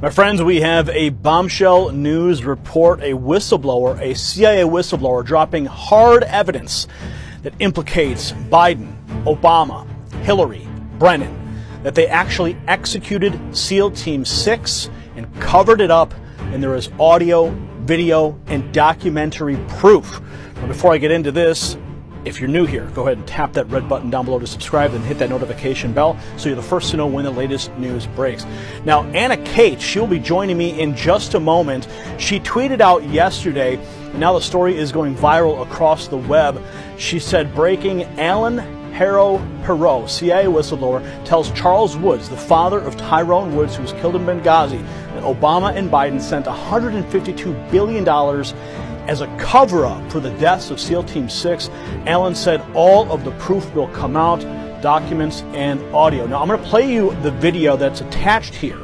My friends, we have a bombshell news report, a whistleblower, a CIA whistleblower dropping hard evidence that implicates Biden, Obama, Hilary, Brennan, that they actually executed SEAL Team 6 and covered it up, and there is audio, video, and documentary proof. But before I get into this, if you're new here, go ahead and tap that red button down below to subscribe and hit that notification bell so you're the first to know when the latest news breaks. Now, Anna Kate, she'll be joining me in just a moment. She tweeted out yesterday, and now the story is going viral across the web. She said, breaking, Alan Perot, CIA whistleblower, tells Charles Woods, the father of Tyrone Woods, who was killed in Benghazi, that Obama and Biden sent $152 billion as a cover-up for the deaths of SEAL Team 6. Allen said all of the proof will come out, documents and audio. Now, I'm going to play you the video that's attached here.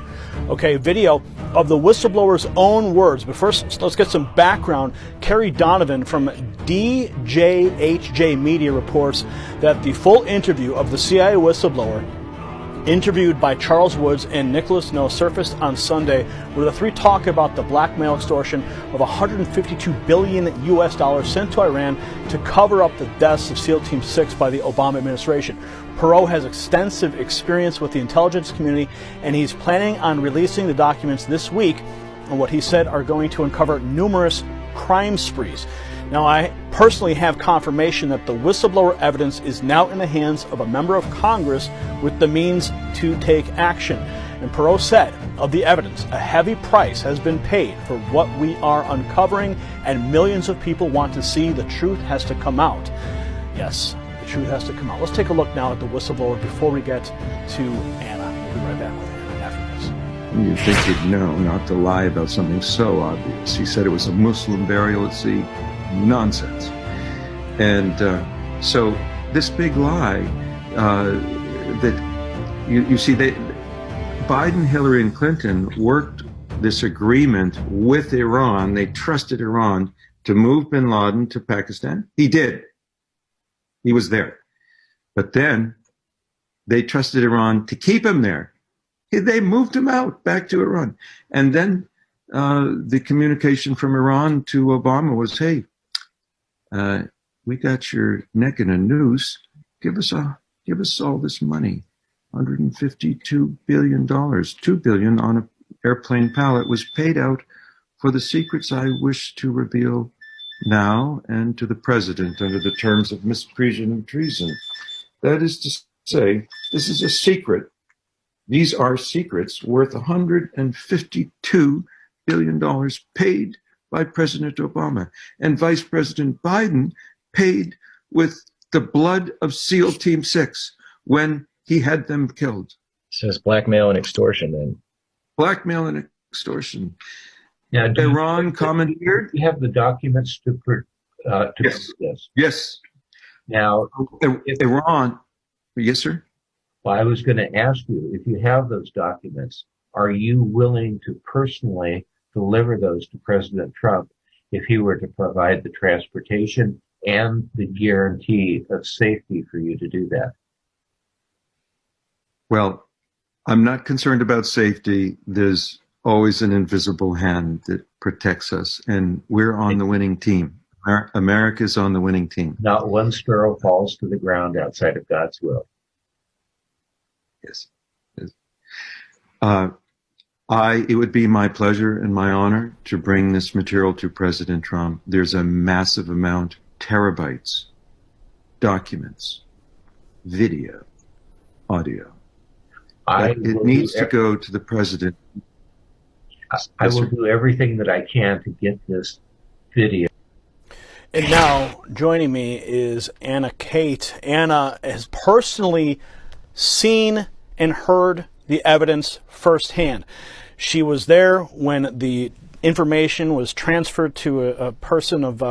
Okay, video of the whistleblower's own words. But first, let's get some background. Kerry Donovan from DJHJ Media reports that the full interview of the CIA whistleblower interviewed by Charles Woods and Nicholas No surfaced on Sunday, where the three talk about the blackmail extortion of $152 billion sent to Iran to cover up the deaths of SEAL Team 6 by the Obama administration. Perot has extensive experience with the intelligence community, and he's planning on releasing the documents this week on what he said are going to uncover numerous crime sprees. Now, I personally have confirmation that the whistleblower evidence is now in the hands of a member of Congress with the means to take action. And Perot said of the evidence, a heavy price has been paid for what we are uncovering, and millions of people want to see the truth has to come out. Yes, the truth has to come out. Let's take a look now at the whistleblower before we get to Anna. We'll be right back with Anna after this. You'd think he'd know not to lie about something so obvious. He said it was a Muslim burial at sea. Nonsense. And so this big lie that you see, Biden, Hillary, and Clinton worked this agreement with Iran. They trusted Iran to move bin Laden to Pakistan. He did. He was there. But then they trusted Iran to keep him there. They moved him out back to Iran. And then the communication from Iran to Obama was, hey, we got your neck in a noose. Give us all this money. $152 billion. $2 billion on an airplane pallet was paid out for the secrets I wish to reveal now and to the president under the terms of misprision and treason. That is to say, this is a secret. These are secrets worth $152 billion paid by President Obama, and Vice President Biden paid with the blood of SEAL Team 6 when he had them killed. So it's blackmail and extortion then. Blackmail and extortion. Now, Iran commandeered. You have the documents to Yes. this. Yes. Now, Iran. Yes, sir. Well, I was going to ask you, if you have those documents, are you willing to personally deliver those to President Trump if he were to provide the transportation and the guarantee of safety for you to do that? Well, I'm not concerned about safety. There's always an invisible hand that protects us, and we're on the winning team. America's on the winning team. Not one sparrow falls to the ground outside of God's will. Yes. It would be my pleasure and my honor to bring this material to President Trump. There's a massive amount, terabytes, documents, video, audio. It needs to go to the president. I will do everything that I can to get this video. And now joining me is Anna Kate. Anna has personally seen and heard the evidence firsthand. She was there when the information was transferred to a person of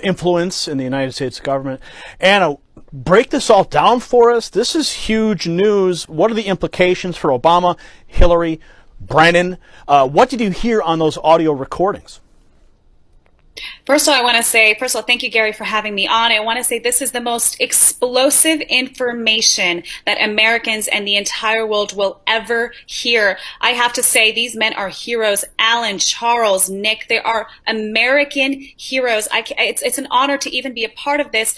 influence in the United States government. Anna, break this all down for us. This is huge news. What are the implications for Obama, Hillary, Brennan? What did you hear on those audio recordings? First of all, thank you, Gary, for having me on. I want to say this is the most explosive information that Americans and the entire world will ever hear. I have to say, these men are heroes. Alan, Charles, Nick, they are American heroes. It's an honor to even be a part of this.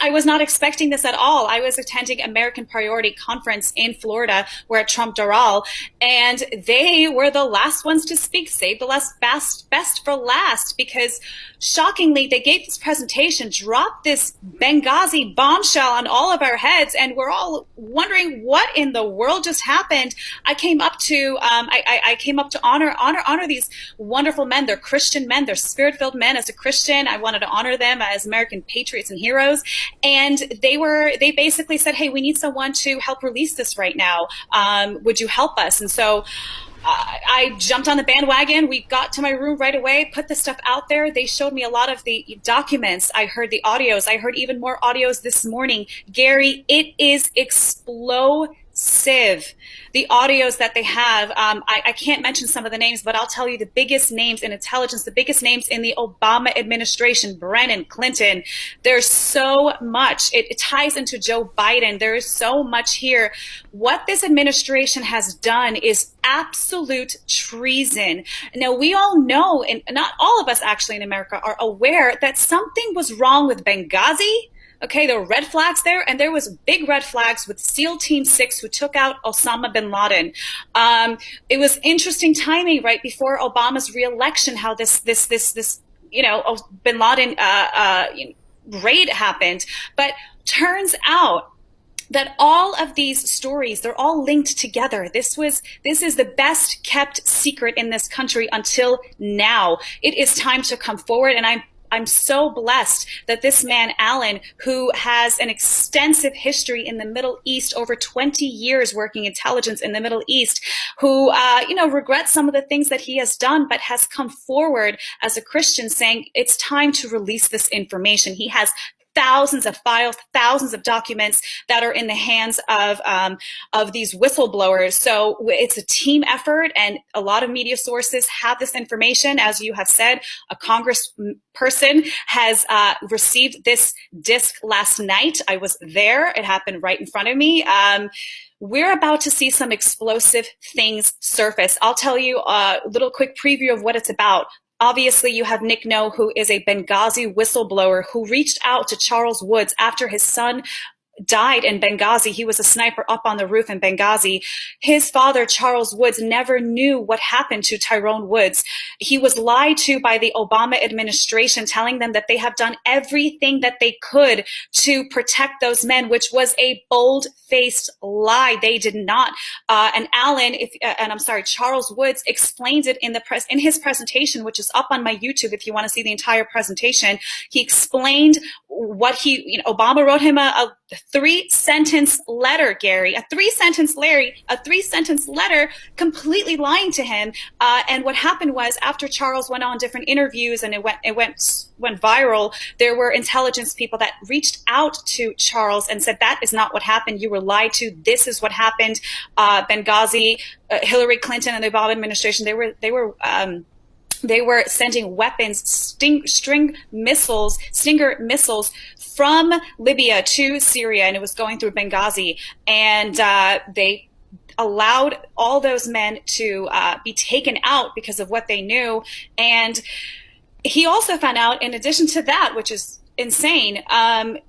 I was not expecting this at all. I was attending American Priority Conference in Florida. We're at Trump Doral, and they were the last ones to speak. Save the best for last, because shockingly, they gave this presentation, dropped this Benghazi bombshell on all of our heads, and we're all wondering what in the world just happened. I came up to honor these wonderful men. They're Christian men. They're spirit-filled men. As a Christian, I wanted to honor them as American patriots and heroes. And they basically said, "Hey, we need someone to help release this right now. Would you help us?" And so I jumped on the bandwagon. We got to my room right away, put the stuff out there. They showed me a lot of the documents. I heard the audios. I heard even more audios this morning. Gary, it is explosive. The audios that they have, I can't mention some of the names, but I'll tell you the biggest names in intelligence, the biggest names in the Obama administration, Brennan, Clinton. There's so much. It ties into Joe Biden. There is so much here. What this administration has done is absolute treason. Now, we all know, and not all of us actually in America are aware, that something was wrong with Benghazi. Okay, there were red flags there, and there was big red flags with SEAL Team 6 who took out Osama bin Laden. It was interesting timing right before Obama's reelection, how this bin Laden raid happened. But turns out that all of these stories, they're all linked together. This is the best kept secret in this country until now. It is time to come forward, and I'm so blessed that this man, Alan, who has an extensive history in the Middle East, over 20 years working intelligence in the Middle East, who, regrets some of the things that he has done, but has come forward as a Christian saying it's time to release this information. He has thousands of files, thousands of documents that are in the hands of these whistleblowers. So it's a team effort, and a lot of media sources have this information. As you have said, a congressperson has received this disc last night. I was there. It happened right in front of me. We're about to see some explosive things surface. I'll tell you a little quick preview of what it's about. Obviously, you have Nick No, who is a Benghazi whistleblower who reached out to Charles Woods after his son died in Benghazi. He was a sniper up on the roof in Benghazi. His father, Charles Woods, never knew what happened to Tyrone Woods. He was lied to by the Obama administration, telling them that they have done everything that they could to protect those men, which was a bold-faced lie. They did not. And Charles Woods explains it in his presentation, which is up on my YouTube if you want to see the entire presentation. He explained what Obama wrote him a 3-sentence letter, Gary, a 3-sentence letter completely lying to him. And what happened was, after Charles went on different interviews and it went viral, there were intelligence people that reached out to Charles and said, that is not what happened. You were lied to. This is what happened. Benghazi, Hilary Clinton and the Obama administration, they were sending weapons, Stinger missiles from Libya to Syria, and it was going through Benghazi. And they allowed all those men to be taken out because of what they knew. And he also found out, in addition to that, which is insane,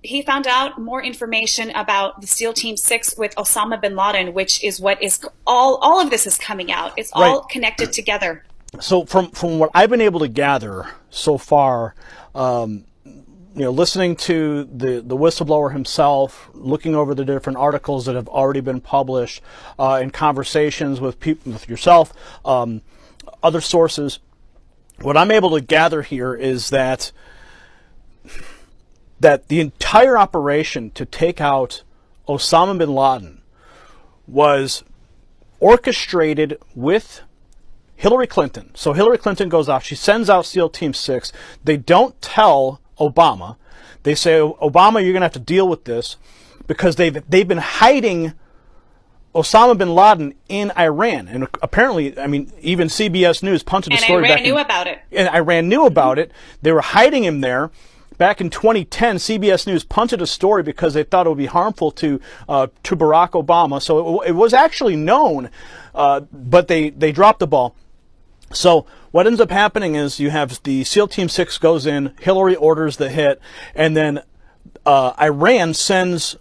he found out more information about the SEAL Team 6 with Osama bin Laden, which is what is all of this is coming out. It's all connected together. So from what I've been able to gather so far, listening to the whistleblower himself, looking over the different articles that have already been published, in conversations with people, with yourself, other sources, what I'm able to gather here is that the entire operation to take out Osama bin Laden was orchestrated with Hilary Clinton. So Hilary Clinton goes out. She sends out SEAL Team 6. They don't tell Obama. They say, Obama, you're going to have to deal with this, because they've been hiding Osama bin Laden in Iran. And apparently, I mean, even CBS News punted the story back. And Iran knew about it. And Iran knew about it. They were hiding him there. Back in 2010, CBS News punted a story because they thought it would be harmful to Barack Obama. So it was actually known, but they dropped the ball. So what ends up happening is you have the SEAL Team 6 goes in, Hillary orders the hit, and then Iran sends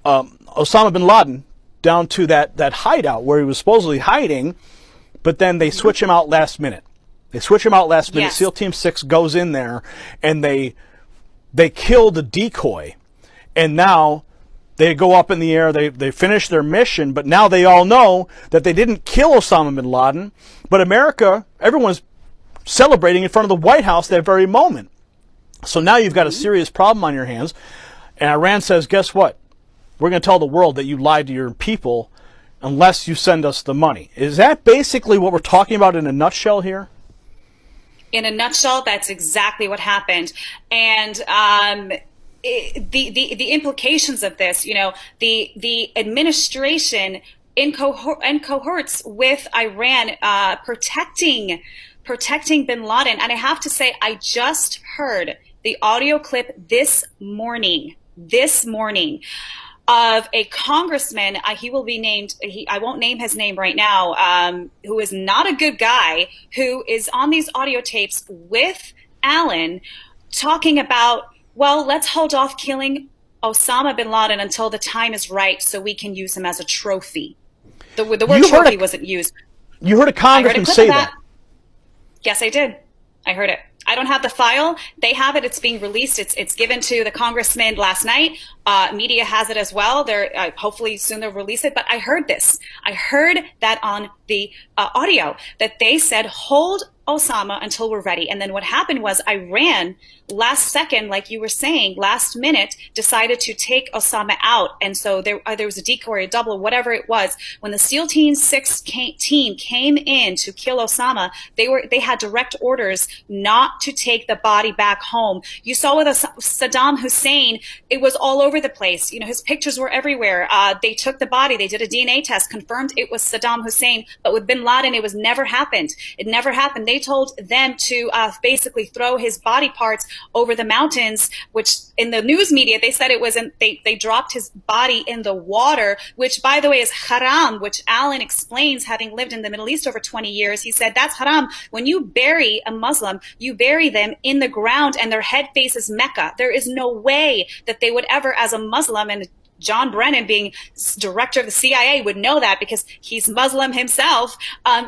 Osama bin Laden down to that hideout where he was supposedly hiding, but then they switch him out last minute. Yes. SEAL Team 6 goes in there, and they kill the decoy. And now they go up in the air, they finish their mission, but now they all know that they didn't kill Osama bin Laden, but America, everyone's celebrating in front of the White House that very moment. So now you've got a serious problem on your hands, and Iran says, guess what? We're going to tell the world that you lied to your people unless you send us the money. Is that basically what we're talking about in a nutshell here? In a nutshell, that's exactly what happened. And the implications of this, you know, the administration in cohorts with Iran protecting bin Laden. And I have to say, I just heard the audio clip this morning of a congressman, he will be named, I won't name his name right now, who is not a good guy, who is on these audio tapes with Allen talking about, well, let's hold off killing Osama bin Laden until the time is right so we can use him as a trophy. The word trophy wasn't used. You heard a congressman say that? Yes, I did. I heard it. I don't have the file. They have it. It's being released. It's given to the congressman last night. Media has it as well. They're hopefully soon they'll release it. But I heard this. I heard that on the audio that they said, hold Osama until we're ready. And then what happened was Iran, last second, like you were saying, last minute, decided to take Osama out. And so there was a decoy, a double, whatever it was. When the SEAL Team 6 team came in to kill Osama, they had direct orders not to take the body back home. You saw with Saddam Hussein, it was all over the place. You know, his pictures were everywhere. They took the body, they did a DNA test, confirmed it was Saddam Hussein. But with bin Laden, it was never happened. It never happened. They told them to basically throw his body parts over the mountains, which in the news media, they said it wasn't, they dropped his body in the water, which by the way is haram, which Alan explains, having lived in the Middle East over 20 years. He said, that's haram. When you bury a Muslim, you bury them in the ground and their head faces Mecca. There is no way that they would ever, as a Muslim, and John Brennan, being director of the CIA, would know that because he's Muslim himself.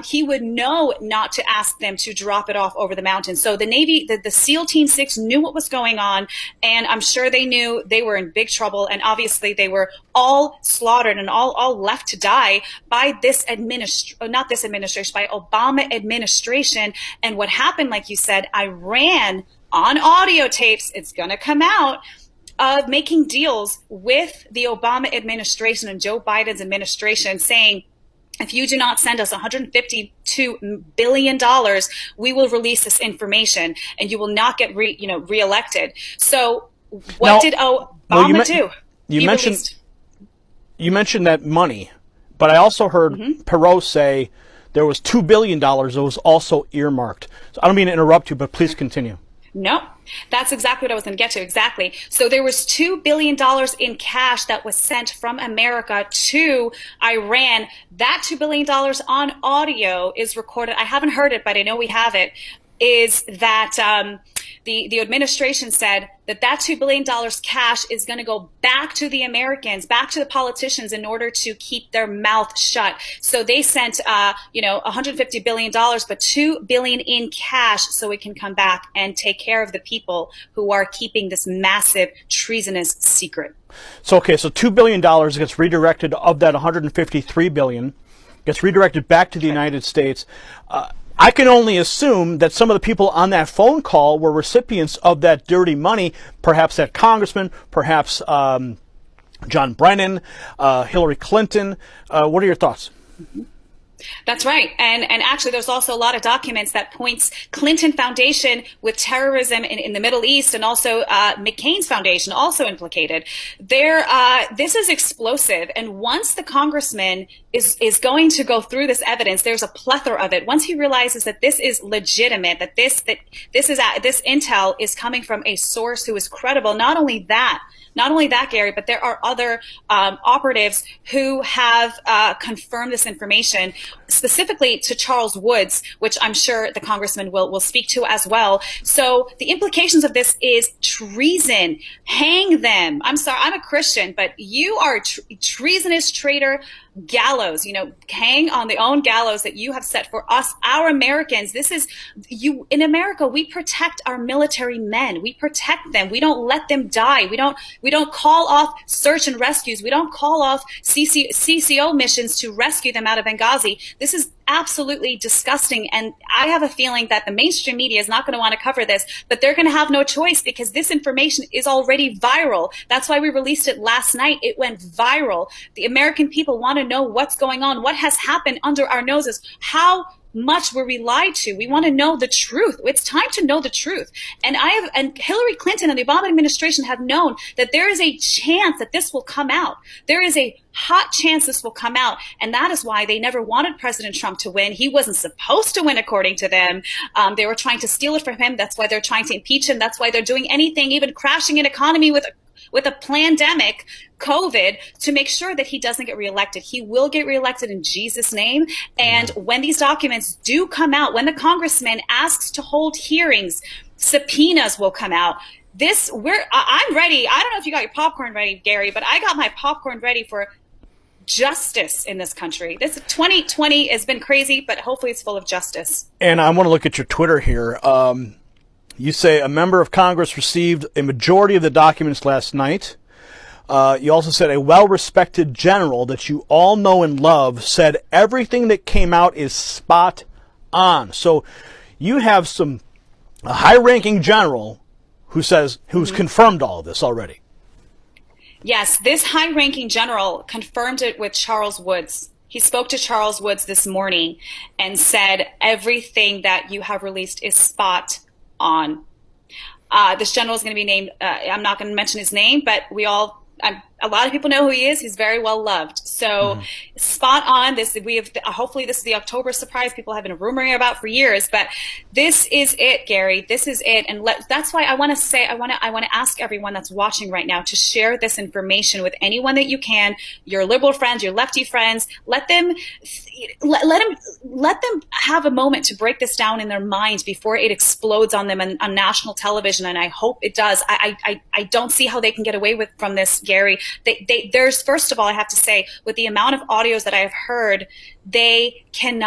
He would know not to ask them to drop it off over the mountains. So the Navy, the SEAL Team 6 knew what was going on, and I'm sure they knew they were in big trouble. And obviously they were all slaughtered and all left to die by this not this administration, by Obama administration. And what happened, like you said, Iran on audio tapes, it's going to come out, of making deals with the Obama administration and Joe Biden's administration, saying, if you do not send us $152 billion, we will release this information and you will not get reelected. So what did Obama do? You mentioned that money, but I also heard Perot say there was $2 billion that was also earmarked. So I don't mean to interrupt you, but please continue. No, that's exactly what I was going to get to. Exactly. So there was $2 billion in cash that was sent from America to Iran. That $2 billion on audio is recorded. I haven't heard it, but I know we have it. Is that the administration said that $2 billion cash is going to go back to the Americans, back to the politicians, in order to keep their mouth shut. So they sent, $150 billion, but $2 billion in cash so it can come back and take care of the people who are keeping this massive treasonous secret. So $2 billion gets redirected, of that $153 billion gets redirected back to the United States. I can only assume that some of the people on that phone call were recipients of that dirty money, perhaps that congressman, perhaps John Brennan, Hillary Clinton. What are your thoughts? That's right. And actually, there's also a lot of documents that points Clinton Foundation with terrorism in the Middle East, and also McCain's foundation also implicated. This is explosive. And once the congressman is going to go through this evidence, there's a plethora of it. Once he realizes that this is legitimate, that this intel is coming from a source who is credible. Not only that, Gary, but there are other operatives who have confirmed this information, specifically to Charles Woods, which I'm sure the congressman will speak to as well. So the implications of this is treason. Hang them. I'm sorry, I'm a Christian, but you are treasonous traitor. Gallows, hang on the own gallows that you have set for us, our Americans. This is you in America. We protect our military men. We protect them. We don't let them die. We don't call off search and rescues. We don't call off CCO missions to rescue them out of Benghazi. This is absolutely disgusting. And I have a feeling that the mainstream media is not going to want to cover this, but they're going to have no choice because this information is already viral. That's why we released it last night. It went viral. The American people want to know what's going on, what has happened under our noses, how much were we lied to. We want to know the truth. It's time to know the truth. And Hillary Clinton and the Obama administration have known that there is a chance that this will come out. There is a hot chance this will come out. And that is why they never wanted President Trump to win. He wasn't supposed to win, according to them. They were trying to steal it from him. That's why they're trying to impeach him. That's why they're doing anything, even crashing an economy with a pandemic, COVID, to make sure that he doesn't get reelected. He will get reelected in Jesus' name. And when these documents do come out, when the congressman asks to hold hearings, subpoenas will come out. I'm ready. I don't know if you got your popcorn ready, Gary, but I got my popcorn ready for justice in this country. This 2020 has been crazy, but hopefully it's full of justice. And I want to look at your Twitter here. You say a member of Congress received a majority of the documents last night. You also said a well-respected general that you all know and love said everything that came out is spot on. So you have a high-ranking general who's confirmed all of this already. Yes, this high-ranking general confirmed it with Charles Woods. He spoke to Charles Woods this morning and said everything that you have released is spot on. This general is going to be named, I'm not going to mention his name, but a lot of people know who he is. He's very well loved. So spot on. Hopefully this is the October surprise people have been rumoring about for years, but this is it, Gary. This is it. And that's why I want to ask everyone that's watching right now to share this information with anyone that you can, your liberal friends, your lefty friends. Let them have a moment to break this down in their minds before it explodes on them on national television. And I hope it does. I don't see how they can get away from this, Gary. There's, first of all, I have to say, with the amount of audios that I have heard, they can't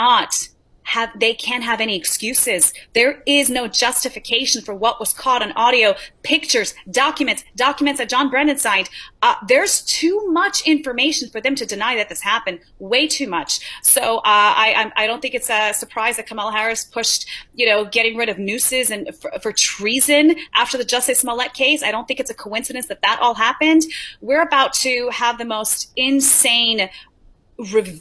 have any excuses. There is no justification for what was caught on audio, pictures, documents that John Brennan signed. There's too much information for them to deny that this happened. Way too much. So I don't think it's a surprise that Kamala Harris pushed, getting rid of nooses and for treason after the Justice Smollett case. I don't think it's a coincidence that all happened. We're about to have the most insane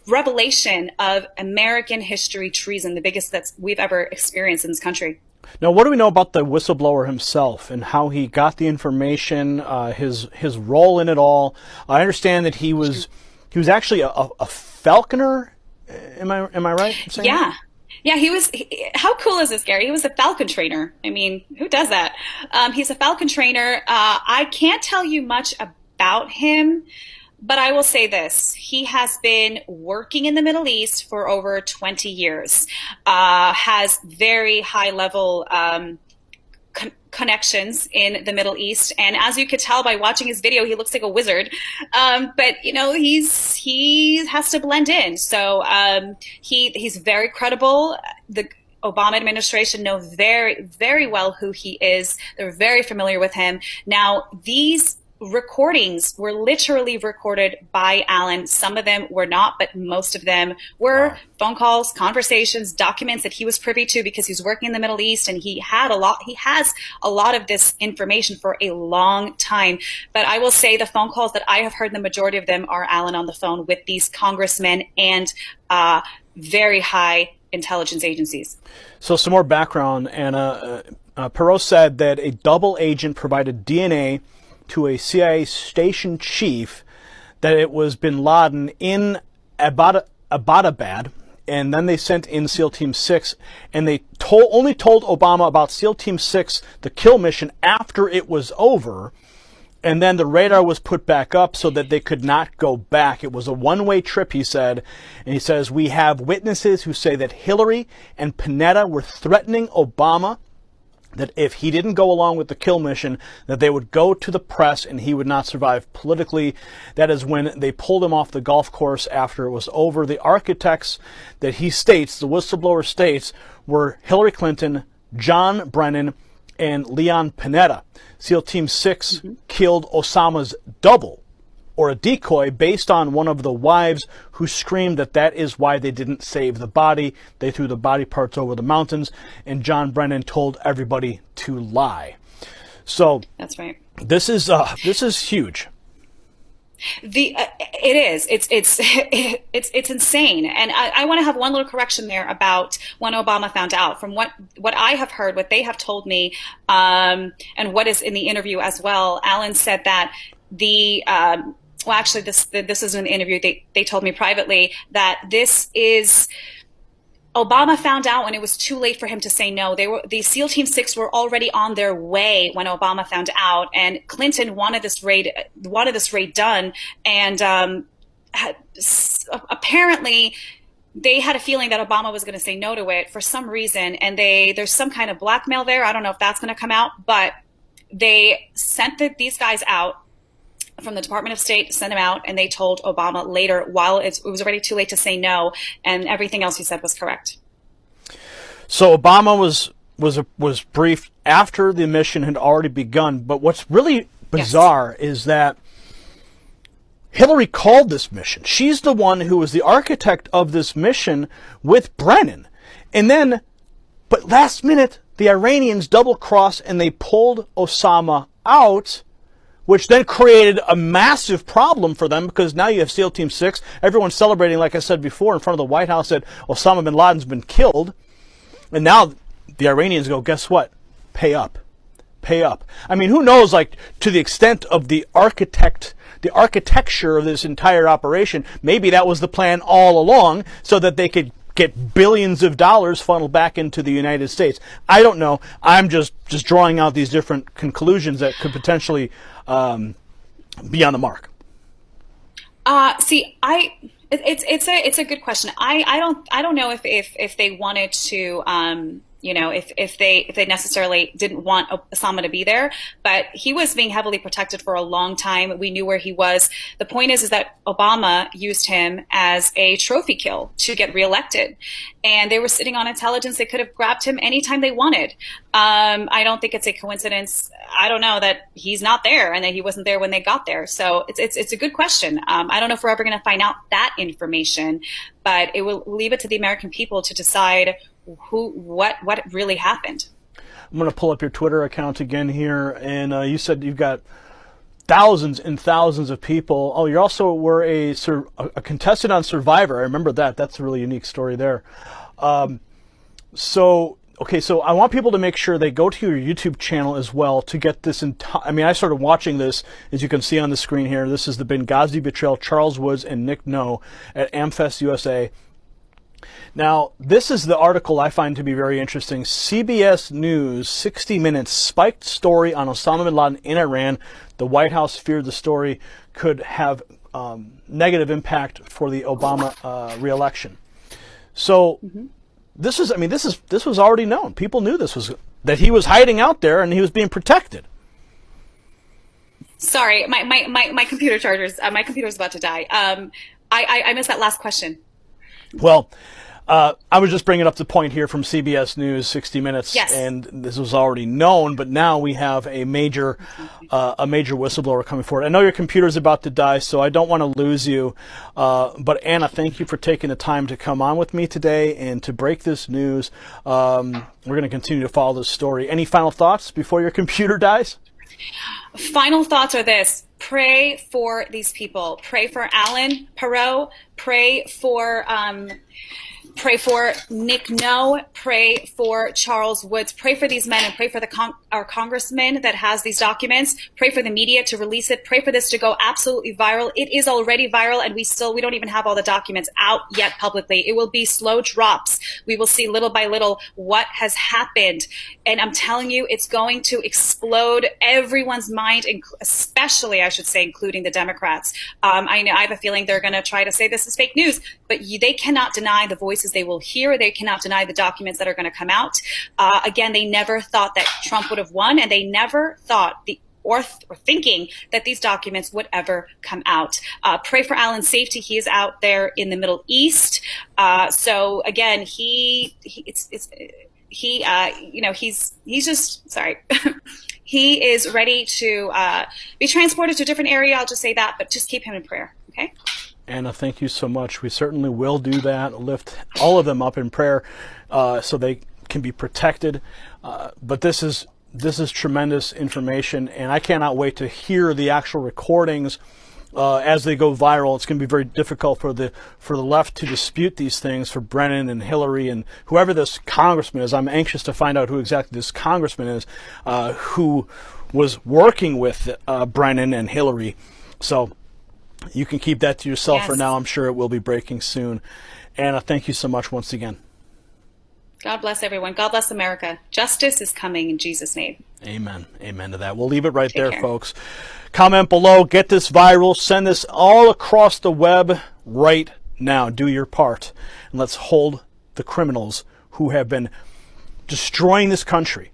revelation of American history treason, the biggest that we've ever experienced in this country. Now, what do we know about the whistleblower himself and how he got the information, his role in it all? I understand that he was actually a falconer. Am I right in saying that? Yeah, how cool is this, Gary? He was a falcon trainer. I mean, who does that? He's a falcon trainer. I can't tell you much about him, but I will say this. He has been working in the Middle East for over 20 years, has very high level connections in the Middle East. And as you could tell by watching his video, he looks like a wizard. But he has to blend in. So he's very credible. The Obama administration know very, very well who he is. They're very familiar with him. Now, these recordings were literally recorded by Alan. Some of them were not, but most of them were phone calls, conversations, documents that he was privy to because he's working in the Middle East, and he has a lot of this information for a long time. But I will say the phone calls that I have heard, the majority of them are Alan on the phone with these congressmen and very high intelligence agencies. So some more background, Anna. Perot said that a double agent provided DNA to a CIA station chief that it was bin Laden in Abbottabad, and then they sent in SEAL Team 6, and they only told Obama about SEAL Team 6, the kill mission, after it was over, and then the radar was put back up so that they could not go back. It was a one-way trip, he said, and he says, we have witnesses who say that Hilary and Panetta were threatening Obama that if he didn't go along with the kill mission, that they would go to the press and he would not survive politically. That is when they pulled him off the golf course after it was over. The architects that he states, the whistleblower states, were Hillary Clinton, John Brennan, and Leon Panetta. SEAL Team 6 killed Osama's double, or a decoy, based on one of the wives who screamed that that is why they didn't save the body. They threw the body parts over the mountains, and John Brennan told everybody to lie. So that's right. This is huge. It is. It's insane. And I want to have one little correction there about when Obama found out. From what I have heard, what they have told me, and what is in the interview as well, Alan said that well, actually, this is an interview. They told me privately that this is Obama found out when it was too late for him to say no. The SEAL Team 6 were already on their way when Obama found out, and Clinton wanted this raid done, and apparently they had a feeling that Obama was going to say no to it for some reason, and there's some kind of blackmail there. I don't know if that's going to come out, but they sent these guys out from the Department of State, sent him out, and they told Obama later, while it was already too late to say no, and everything else he said was correct. So Obama was briefed after the mission had already begun. But what's really bizarre is that Hillary called this mission. She's the one who was the architect of this mission with Brennan. And then, but last minute, the Iranians double-crossed and they pulled Osama out, which then created a massive problem for them, because now you have SEAL Team 6. Everyone's celebrating, like I said before, in front of the White House that Osama bin Laden's been killed. And now the Iranians go, guess what? Pay up. Pay up. I mean, who knows, like, to the extent of the architecture of this entire operation, maybe that was the plan all along so that they could get billions of dollars funneled back into the United States. I don't know. I'm just drawing out these different conclusions that could potentially be on the mark. It's a good question. I don't know if they wanted to, if they necessarily didn't want Osama to be there, but he was being heavily protected for a long time. We knew where he was. The point is that Obama used him as a trophy kill to get reelected, and they were sitting on intelligence. They could have grabbed him anytime they wanted. I don't think it's a coincidence. I don't know that he's not there and that he wasn't there when they got there. So it's a good question. I don't know if we're ever going to find out that information, but it will leave it to the American people to decide what really happened. I'm going to pull up your Twitter account again here, and you said you've got thousands and thousands of people. Oh, you also were a contestant on Survivor. I remember that. That's a really unique story there. So I want people to make sure they go to your YouTube channel as well to get this I mean, I started watching this, as you can see on the screen here. This is the Benghazi betrayal, Charles Woods and Nick No at Amfest USA. Now, this is the article I find to be very interesting. CBS News, 60 Minutes, spiked story on Osama bin Laden in Iran. The White House feared the story could have negative impact for the Obama re-election. So this was already known. People knew that he was hiding out there and he was being protected. Sorry, my computer chargers. My computer's about to die. I missed that last question. Well, I was just bringing up the point here from CBS News, 60 Minutes, yes. And this was already known, but now we have a major whistleblower coming forward. I know your computer's about to die, so I don't want to lose you. But Anna, thank you for taking the time to come on with me today and to break this news. We're going to continue to follow this story. Any final thoughts before your computer dies? Final thoughts are this. Pray for these people. Pray for Alan Perot. Pray for Pray for Nick No. Pray for Charles Woods. Pray for these men and pray for our congressman that has these documents. Pray for the media to release it. Pray for this to go absolutely viral. It is already viral, and we don't even have all the documents out yet publicly. It will be slow drops. We will see little by little what has happened. And I'm telling you, it's going to explode everyone's mind, especially, I should say, including the Democrats. I have a feeling they're going to try to say this is fake news, but they cannot deny the voices they will hear. They cannot deny the documents that are going to come out. Again, they never thought that Trump would have won, and they never thought or thinking that these documents would ever come out. Pray for Alan's safety. He is out there in the Middle East. So again, he's just sorry. He is ready to be transported to a different area. I'll just say that, but just keep him in prayer. Okay. Anna, thank you so much. We certainly will do that. Lift all of them up in prayer so they can be protected. But this is tremendous information, and I cannot wait to hear the actual recordings as they go viral. It's going to be very difficult for the left to dispute these things, for Brennan and Hilary and whoever this congressman is. I'm anxious to find out who exactly this congressman is who was working with Brennan and Hilary. So you can keep that to yourself for now. I'm sure it will be breaking soon. Anna, thank you so much once again. God bless everyone. God bless America. Justice is coming in Jesus' name. Amen. Amen to that. We'll leave it right there, folks. Comment below. Get this viral. Send this all across the web right now. Do your part. And let's hold the criminals who have been destroying this country.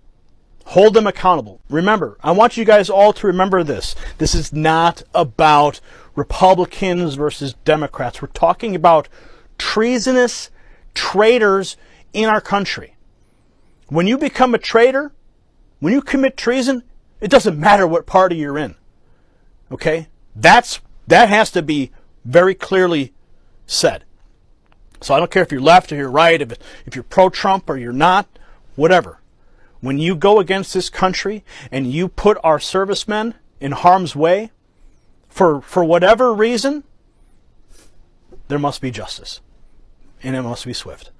Hold them accountable. Remember, I want you guys all to remember this. This is not about Republicans versus Democrats. We're talking about treasonous traitors in our country. When you become a traitor, when you commit treason, it doesn't matter what party you're in. Okay? That has to be very clearly said. So I don't care if you're left or you're right, if you're pro-Trump or you're not, whatever. When you go against this country and you put our servicemen in harm's way for whatever reason, there must be justice. And it must be swift.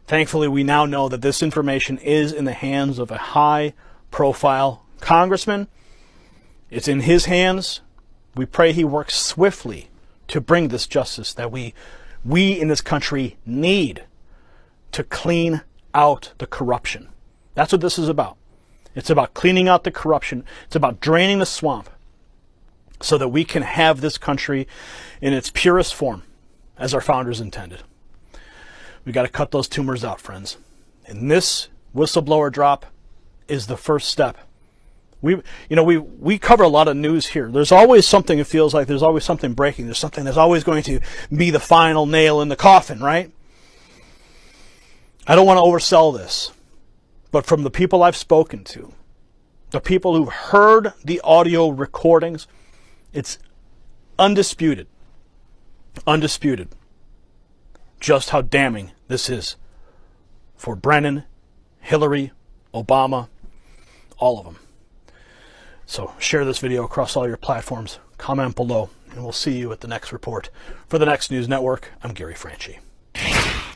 Thankfully, we now know that this information is in the hands of a high-profile congressman. It's in his hands. We pray he works swiftly to bring this justice that we in this country need to clean out the corruption. That's what this is about. It's about cleaning out the corruption. It's about draining the swamp so that we can have this country in its purest form as our founders intended. We got to cut those tumors out, friends. And this whistleblower drop is the first step. We cover a lot of news here. There's always something, it feels like there's always something breaking. There's something that's always going to be the final nail in the coffin, right? I don't want to oversell this, but from the people I've spoken to, the people who've heard the audio recordings, it's undisputed just how damning this is for Brennan, Hilary, Obama, all of them. So share this video across all your platforms, comment below, and we'll see you at the next report. For the Next News Network, I'm Gary Franchi.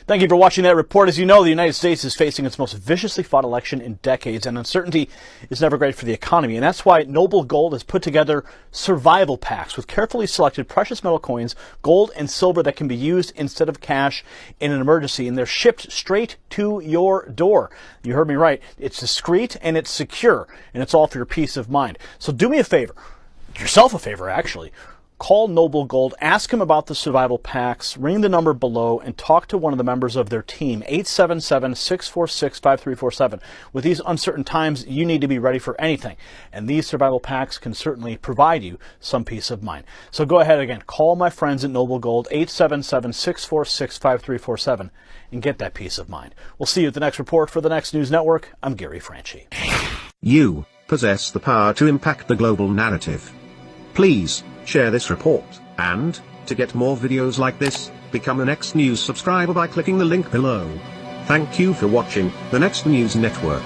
Thank you for watching that report. As you know, the United States is facing its most viciously fought election in decades, and uncertainty is never great for the economy. And that's why Noble Gold has put together survival packs with carefully selected precious metal coins, gold and silver that can be used instead of cash in an emergency. And they're shipped straight to your door. You heard me right. It's discreet and it's secure, and it's all for your peace of mind. So do me a favor, yourself a favor actually. Call Noble Gold, ask him about the survival packs, ring the number below, and talk to one of the members of their team, 877-646-5347. With these uncertain times, you need to be ready for anything, and these survival packs can certainly provide you some peace of mind. So go ahead again, call my friends at Noble Gold, 877-646-5347, and get that peace of mind. We'll see you at the next report. For the Next News Network, I'm Gary Franchi. You possess the power to impact the global narrative. Please share this report, and, to get more videos like this, become a Next News subscriber by clicking the link below. Thank you for watching the Next News Network.